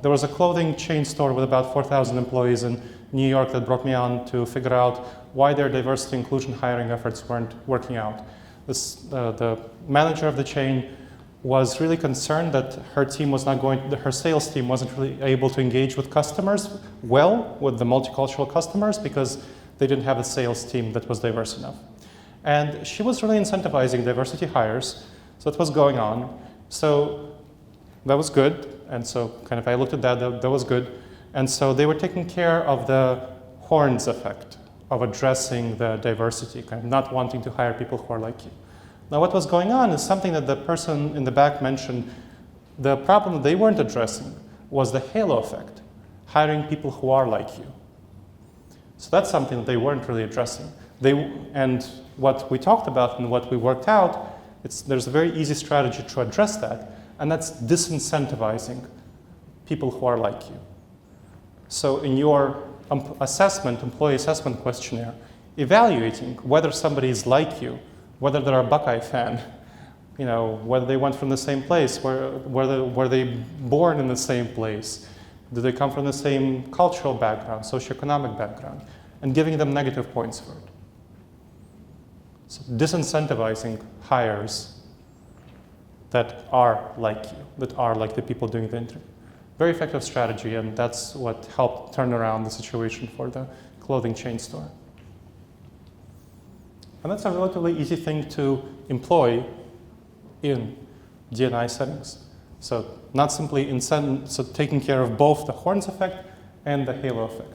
There was a clothing chain store with about 4,000 employees in New York that brought me on to figure out why their diversity inclusion hiring efforts weren't working out. The manager of the chain was really concerned that her sales team wasn't really able to engage with customers well, with the multicultural customers, because they didn't have a sales team that was diverse enough. And she was really incentivizing diversity hires, so that was going on. So that was good. And so kind of I looked at that was good. And so they were taking care of the horns effect of addressing the diversity, kind of not wanting to hire people who are like you. Now what was going on is something that the person in the back mentioned. The problem that they weren't addressing was the halo effect, hiring people who are like you. So that's something that they weren't really addressing. And what we talked about and what we worked out, there's a very easy strategy to address that, and that's disincentivizing people who are like you. So in your employee assessment questionnaire, evaluating whether somebody is like you, whether they're a Buckeye fan, whether they went from the same place, were they born in the same place, do they come from the same cultural background, socioeconomic background, and giving them negative points for it. So disincentivizing hires that are like you, that are like the people doing the interview. Very effective strategy, and that's what helped turn around the situation for the clothing chain store. And that's a relatively easy thing to employ in D&I settings. So not simply taking care of both the horns effect and the halo effect.